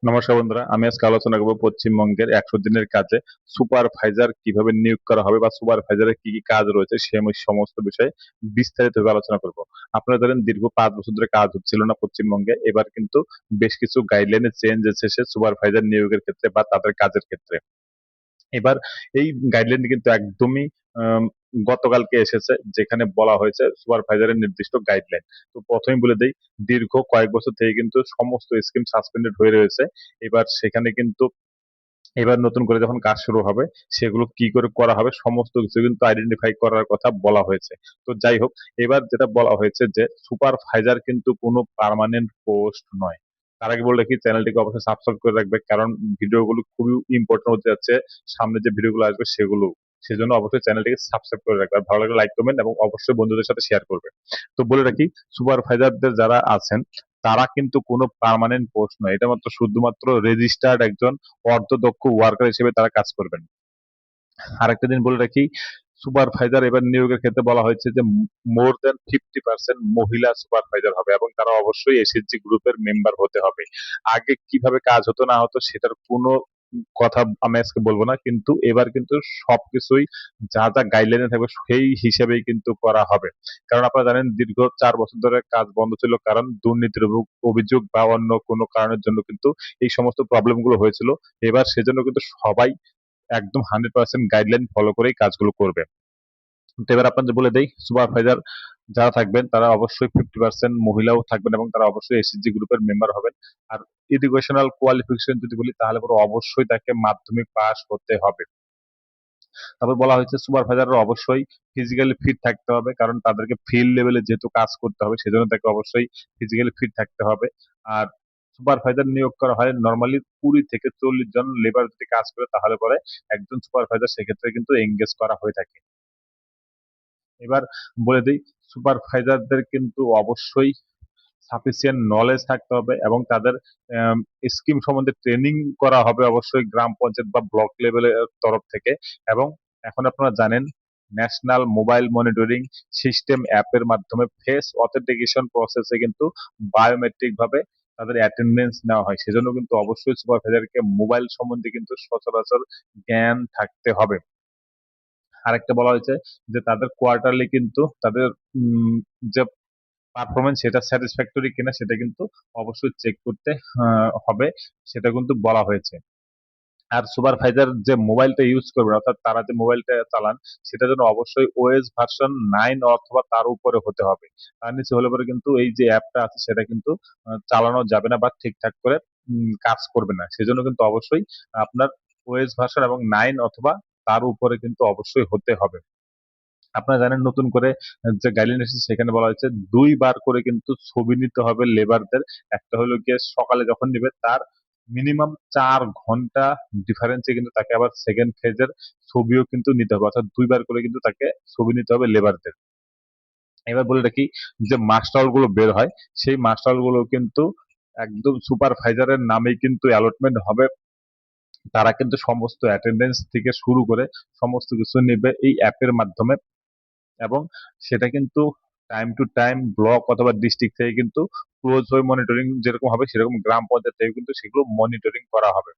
নমস্কার বন্ধুরা, আমি আজকে আলোচনা করবো পশ্চিমবঙ্গের 100 দিনের কাজে সুপারভাইজার কিভাবে নিয়োগ করা হবে বা সুপারভাইজারের কি কি কাজ রয়েছে সে সমস্ত বিষয়ে বিস্তারিতভাবে আলোচনা করব। আপনারা জানেন দীর্ঘ 5 বছর ধরে কাজ হচ্ছিল না পশ্চিমবঙ্গে, এবার কিন্তু বেশ কিছু গাইডলাইনে চেঞ্জ এসেছে সুপারভাইজার নিয়োগের ক্ষেত্রে বা তাদের কাজের ক্ষেত্রে। এবার এই গাইডলাইনটি কিন্তু একদমই গতকালকে এসেছে, যেখানে বলা হয়েছে সুপারভাইজারের নির্দিষ্ট গাইডলাইন। তো প্রথমেই বলে দেই, দীর্ঘ কয়েক বছর থেকে কিন্তু সমস্ত স্কিম সাসপেন্ডেড হয়ে রয়েছে। এবার সেখানে কিন্তু এবার নতুন করে যখন কাজ শুরু হবে, সেগুলো কি করে করা হবে সমস্ত কিছু কিন্তু আইডেন্টিফাই করার কথা বলা হয়েছে। তো যাই হোক, এবার যেটা বলা হয়েছে যে সুপারভাইজার কিন্তু কোনো পার্মানেন্ট পোস্ট নয়। তার আগে বলে রাখি, চ্যানেলটিকে অবশ্যই সাবস্ক্রাইব করে রাখবে, কারণ ভিডিওগুলো খুবই ইম্পর্টেন্ট হতে যাচ্ছে। সামনে যে ভিডিওগুলো আসবে সেগুলো, সেজন্য অবশ্যই চ্যানেলটিকে সাবস্ক্রাইব করে রাখবে, আর ভালো লাগলে লাইক করবেন এবং অবশ্যই বন্ধুদের সাথে শেয়ার করবে। তো বলে রাখি, সুপারভাইজারদের যারা আছেন তারা কিন্তু কোনো পার্মানেন্ট পোস্ট নয়, এটা মাত্র শুধুমাত্র রেজিস্টার্ড একজন অর্ধদক্ষ ওয়ার্কার হিসেবে তারা কাজ করবেন। আরেকটা দিন বলে রাখি, সুপারভাইজার এবার নিয়োগের ক্ষেত্রে বলা হয়েছে যে মোর দেন 50% মহিলা সুপারভাইজার হবে এবং তারা অবশ্যই এসএইচজি গ্রুপের মেম্বার হতে হবে। আগে কিভাবে কাজ হতো না হতো সেটার কোনো কথা আমি আজকে বলবো না, কিন্তু এবার কিন্তু সবকিছুই যা যা গাইডলাইনে থাকবে সেই হিসেবেই কিন্তু করা হবে। কারণ আপনারা জানেন দীর্ঘ 4 বছর ধরে কাজ বন্ধ ছিল, কারণ দুর্নীতির অভিযোগ বা অন্য কোনো কারণের জন্য কিন্তু এই সমস্ত প্রবলেম গুলো হয়েছিল। এবার সেজন্য কিন্তু সবাই একদম 100% গাইডলাইন ফলো করেই কাজগুলো করবে। তো এবার আপনাদের বলে দেই, সুপারভাইজার যারা থাকবেন তারা অবশ্যই 50% মহিলাও থাকবেন এবং তারা অবশ্যই এসএসজি গ্রুপের মেম্বার হবেন। আর এডুকেশনাল কোয়ালিফিকেশন যদি বলি, তাহলে পরে অবশ্যই তাকে মাধ্যমিক পাস হতে হবে। তারপর বলা হয়েছে সুপারভাইজাররা অবশ্যই ফিজিক্যালি ফিট থাকতে হবে, কারণ তাদেরকে ফিল্ড লেভেলে যেহেতু কাজ করতে হবে সেজন্য তাকে অবশ্যই ফিজিক্যালি ফিট থাকতে হবে। আর সুপারভাইজার নিয়োগ করা হয় নর্মালি 20 থেকে 40 জন লেবার যদি কাজ করে, তাহলে পরে একজন সুপারভাইজার সেক্ষেত্রে কিন্তু এঙ্গেজ করা হয়ে থাকে। এবার বলে দিই, সুপারভাইজারদের কিন্তু অবশ্যই সাফিসিয়েন্ট নলেজ থাকতে হবে এবং তাদের স্কিম সম্বন্ধে ট্রেনিং করা হবে অবশ্যই গ্রাম পঞ্চায়েত বা ব্লক লেভেলের তরফ থেকে। এবং এখন আপনারা জানেন ন্যাশনাল মোবাইল মনিটরিং সিস্টেম অ্যাপের মাধ্যমে ফেস অথেন্টিকেশন প্রসেসে কিন্তু বায়োমেট্রিক ভাবে তাদের অ্যাটেন্ডেন্স নেওয়া হয়, সেজন্য কিন্তু অবশ্যই সুপারভাইজারকে মোবাইল সম্বন্ধে কিন্তু সচরাচর জ্ঞান থাকতে হবে। আরেকটা বলা হয়েছে যে তাদের কোয়ার্টারলি কিন্তু তাদের যে পারফরমেন্স সেটা স্যাটিসফ্যাক্টরি কিনা সেটা কিন্তু অবশ্যই চেক করতে হবে, সেটা কিন্তু বলা হয়েছে। আর সুপারভাইজার যে মোবাইলটা ইউজ করবে, অর্থাৎ তারা যে মোবাইলটা চালান সেটা যেন অবশ্যই ওএস ভার্সন 9 অথবা তার উপরে হতে হবে। তার নিচে হলে পরে কিন্তু এই যে অ্যাপটা আছে সেটা কিন্তু চালানো যাবে না বা ঠিকঠাক করে কাজ করবে না। সেজন্য কিন্তু অবশ্যই আপনার ওএস ভার্সন এবং 9 অথবা তার উপরে কিন্তু অবশ্যই হতে হবে। আপনারা জানেন নতুন করে যে গাইডলাইন এসেছে সেখানে বলা হয়েছে 2 বার করে কিন্তু ছবি নিতে হবে লেবারদের। একটা হলো গিয়ে সকালে যখন নিবে তার মিনিমাম 4 ঘন্টা ডিফারেন্সে কিন্তু তাকে আবার সেকেন্ড ফেজের ছবিও কিন্তু নিতে হবে, অর্থাৎ 2 বার করে কিন্তু তাকে ছবি নিতে হবে লেবারদের। এবার বলে রাখি, যে মাস্টার গুলো বের হয় সেই মাস্টার গুলো কিন্তু একদম সুপারভাইজারের নামেই কিন্তু অ্যালটমেন্ট হবে। তারা কিন্তু সমস্ত অ্যাটেন্ডেন্স থেকে শুরু করে সমস্ত কিছু নেবে এই অ্যাপের মাধ্যমে। এবং সেটা কিন্তু টাইম টু টাইম ব্লক অথবা ডিস্ট্রিক্ট থেকে কিন্তু ক্লোজ হয়ে মনিটরিং যেরকম হবে, সেরকম গ্রাম পঞ্চায়েত থেকে কিন্তু সেগুলো মনিটরিং করা হবে।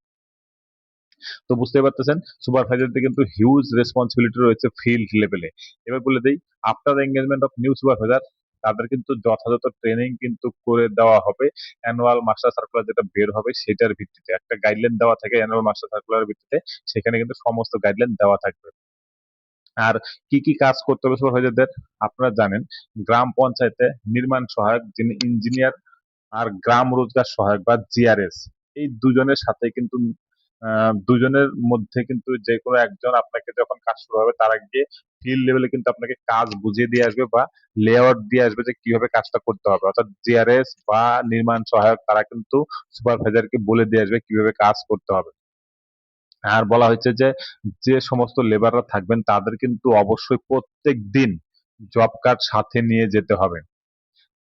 তো বুঝতে পারতেছেন সুপারভাইজারদের কিন্তু হিউজ রেসপন্সিবিলিটি রয়েছে ফিল্ড লেভেলে। এবার বলে দেই, after engagement of new supervisor তাদের কিন্তু যথাযথ ট্রেনিং কিন্তু করে দেওয়া হবে। অ্যানুয়াল মাস্টার সার্কুলার যেটা বের হবে সেটার ভিত্তিতে একটা গাইডলাইন দেওয়া থাকে, অ্যানুয়াল মাস্টার সার্কুলারের ভিত্তিতে সেখানে কিন্তু সমস্ত গাইডলাইন দেওয়া থাকবে। আর কি কি কাজ করতে হবে সুপারভাইজারদের, আপনারা জানেন গ্রাম পঞ্চায়েতে নির্মাণ সহায়ক যিনি ইঞ্জিনিয়ার, আর গ্রাম রোজগার সহায়ক বা জিআরএস, এই দুজনের সাথে কিন্তু দুজনের মধ্যে কিন্তু যে কোনো একজন আপনাকে যখন কাজ শুরু হবে তার আগে ফিল্ড লেভেলে কিন্তু আপনাকে কাজ বুঝিয়ে দিয়ে আসবে বা লেআউট দিয়ে আসবে যে কিভাবে কাজটা করতে হবে, অর্থাৎ জিআরএস বা নির্মাণ সহায়ক তারা কিন্তু সুপারভাইজারকে বলে দিয়ে আসবে কিভাবে কাজ করতে হবে। আর বলা হয়েছে যে যে সমস্ত লেবাররা থাকবেন তাদের কিন্তু অবশ্যই প্রত্যেক দিন জব কার্ড সাথে নিয়ে যেতে হবে।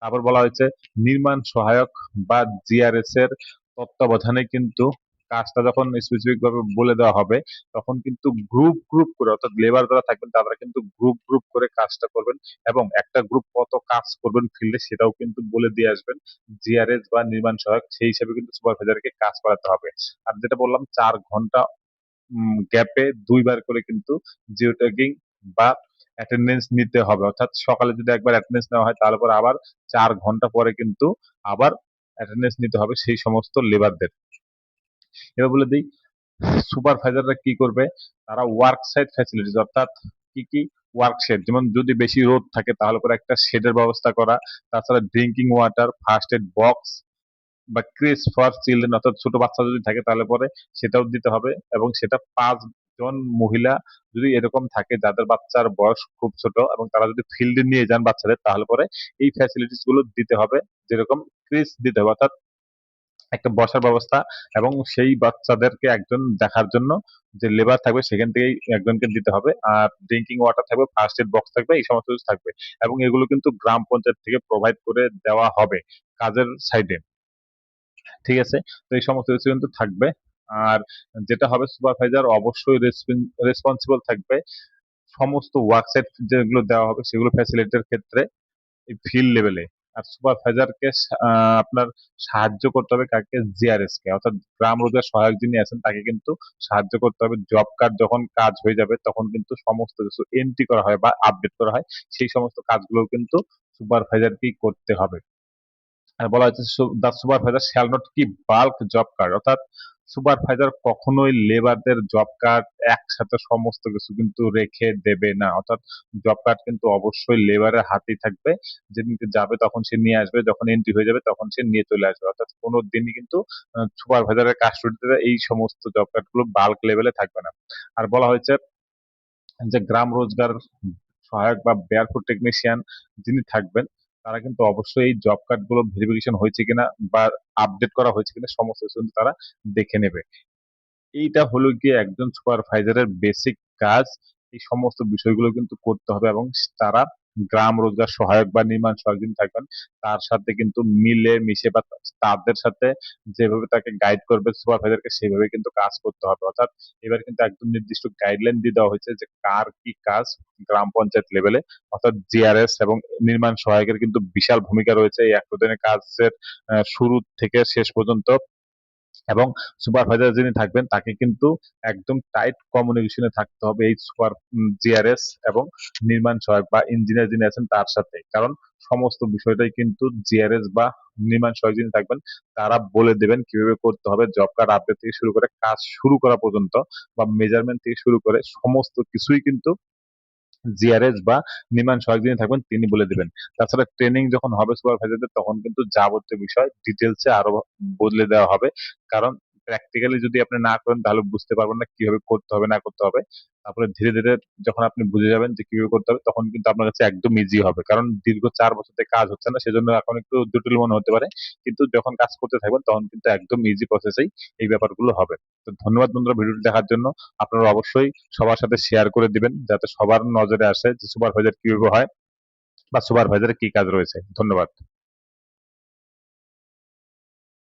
তারপর বলা হয়েছে নির্মাণ সহায়ক বা জিআরএস এর তত্ত্বাবধানে কিন্তু কাজটা যখন স্পেসিফিক ভাবে বলে দেওয়া হবে, তখন কিন্তু গ্রুপ গ্রুপ করে, অর্থাৎ লেবার যারা থাকবেন তারা কিন্তু গ্রুপ গ্রুপ করে কাজটা করবেন, এবং একটা গ্রুপ কত কাজ করবেন ফিল্ডে সেটাও কিন্তু বলে দিয়ে আসবেন। জিআরএস বা নির্মাণ সহায়ক সেই হিসেবে কিন্তু সুপারভাইজারকে কাজ করাতে হবে। আর যেটা বললাম 4 ঘন্টা গ্যাপে 2বার করে কিন্তু জিও ট্যাগিং বা অ্যাটেন্ডেন্স নিতে হবে। অর্থাৎ সকালে যদি একবার অ্যাটেন্ডেন্স নেওয়া হয়, তারপর আবার 4 ঘন্টা পরে কিন্তু আবার অ্যাটেন্ডেন্স নিতে হবে সেই সমস্ত লেবারদের। এবার বলে দিই সুপারভাইজাররা কি করবে। তারা ওয়ার্ক সাইট ফ্যাসিলিটিস, অর্থাৎ কি কি ওয়ার্ক শেড, যেমন যদি বেশি রোদ থাকে তাহলে করে একটা শেডের ব্যবস্থা করা, তাছাড়া drinking water, first aid box বা ক্রিস ফর চিলড্রেন, অর্থাৎ ছোট বাচ্চা যদি থাকে তাহলে পরে সেটাও দিতে হবে, এবং সেটা 5 জন মহিলা যদি এরকম থাকে যাদের বাচ্চার বয়স খুব ছোট এবং তারা যদি ফিল্ডে নিয়ে যান বাচ্চাদের, তাহলে পরে এই ফ্যাসিলিটিস গুলো দিতে হবে। যেরকম ক্রিস দিতে হবে, অর্থাৎ একটা বসার ব্যবস্থা, এবং সেই বাচ্চাদেরকে একজন দেখার জন্য যে লেবার থাকবে সেখান থেকেই একজনকে দিতে হবে। আর ড্রিঙ্কিং ওয়াটার থাকবে, ফার্স্ট এড বক্স থাকবে, এই সমস্ত কিছু থাকবে, এবং এগুলো কিন্তু গ্রাম পঞ্চায়েত থেকে প্রোভাইড করে দেওয়া হবে কাজের সাইডে। ঠিক আছে, তো এই সমস্ত কিছু কিন্তু থাকবে। আর যেটা হবে, সুপারভাইজার অবশ্যই রেসপন্সিবল থাকবে সমস্ত ওয়ার্কসাইট যেগুলো দেওয়া হবে সেগুলো ফ্যাসিলিটির ক্ষেত্রে ফিল্ড লেভেলে। আর সুপারভাইজারকে আপনার সাহায্য করতে হবে কাকে, জিআরএস কে, অর্থাৎ গ্রাম রোজগার সহায়ক যিনি আছেন তাকে কিন্তু সাহায্য করতে হবে। জব কার্ড যখন কাজ হয়ে যাবে তখন কিন্তু সমস্ত কিছু এন্ট্রি করা হয় বা আপডেট করা হয়, সেই সমস্ত কাজগুলো কিন্তু সুপারভাইজারকেই করতে হবে। আর বলা হচ্ছে দা সুপারভাইজার শ্যাল নট কি বাল্ক জব কার্ড, অর্থাৎ সুপারভাইজার কখনোই লেবারদের জব কার্ড একসাথে সমস্ত কিছু কিন্তু রেখে দেবে না। অর্থাৎ জব কার্ড কিন্তু অবশ্যই লেবারের হাতেই থাকবে, যেদিনকে যাবে তখন সে নিয়ে আসবে, যখন এন্ট্রি হয়ে যাবে তখন সে নিয়ে চলে আসবে। অর্থাৎ কোনো দিনই কিন্তু সুপারভাইজারের কাস্টডিতে এই সমস্ত জব কার্ড গুলো বাল্ক লেভেলে থাকবে না। আর বলা হয়েছে যে গ্রাম রোজগার সহায়ক বা বেয়ারফুট টেকনিশিয়ান যিনি থাকবেন, তারা কিন্তু অবশ্যই এই জব কার্ড গুলো ভেরিফিকেশন হয়েছে কিনা বা আপডেট করা হয়েছে কিনা সমস্ত কিছু কিন্তু তারা দেখে নেবে। এইটা হলো গিয়ে একজন সুপারভাইজারের বেসিক কাজ। এই সমস্ত বিষয়গুলো কিন্তু করতে হবে, এবং তারা গ্রাম রোজগার সহায়ক বা নির্মাণ সহায়ক যিনি থাকবেন তার সাথে কিন্তু মিলে মিশে বা তাদের সাথে যেভাবে তাকে গাইড করবে সুপারভাইজারকে সেভাবে কিন্তু কাজ করতে হবে। অর্থাৎ এবার কিন্তু একদম নির্দিষ্ট গাইডলাইন দিয়ে দেওয়া হয়েছে যে কার কি কাজ গ্রাম পঞ্চায়েত লেভেলে। অর্থাৎ জিআরএস এবং নির্মাণ সহায়কের কিন্তু বিশাল ভূমিকা রয়েছে এই 100 দিনের কাজের শুরু থেকে শেষ পর্যন্ত। এবং সুপারভাইজার যিনি থাকবেন তাকে কিন্তু একদম টাইট কমিউনিকেশনে থাকতে হবে এই জিআরএস এবং নির্মাণ সহায়ক বা ইঞ্জিনিয়ার যিনি আছেন তার সাথে। কারণ সমস্ত বিষয়টাই কিন্তু জিআরএস বা নির্মাণ সহায়ক যিনি থাকবেন তারা বলে দেবেন কিভাবে করতে হবে। জব কার্ড আপডেট থেকে শুরু করে কাজ শুরু করা পর্যন্ত বা মেজারমেন্ট থেকে শুরু করে সমস্ত কিছুই কিন্তু জিআরএস বা নির্মাণ সহায়ক যিনি থাকবেন তিনি বলে দিবেন। তাছাড়া ট্রেনিং যখন হবে সুপারভাইজারদের তখন কিন্তু যাবতীয় বিষয় ডিটেলসে আরো বদলে দেওয়া হবে। কারণ প্র্যাকটিক্যালি যদি আপনি না করেন তাহলে বুঝতে পারবেন না কিভাবে করতে হবে না করতে হবে। তারপরে ধীরে ধীরে যখন আপনি বুঝে যাবেন যে কিভাবে করতে হবে তখন কিন্তু আপনার কাছে একদম ইজি হবে। কারণ দীর্ঘ 4 বছর থেকে কাজ হচ্ছে না সেজন্য এখন একটু জটিল মনে হতে পারে। কিন্তু যখন কাজ করতে থাকবেন তখন কিন্তু একদম ইজি প্রসেসেই এই ব্যাপারগুলো হবে। তো ধন্যবাদ বন্ধুরা ভিডিওটি দেখার জন্য। আপনারা অবশ্যই সবার সাথে শেয়ার করে দিবেন যাতে সবার নজরে আসে যে সুপারভাইজার কিভাবে হয় বা সুপারভাইজারের কি কাজ রয়েছে। ধন্যবাদ।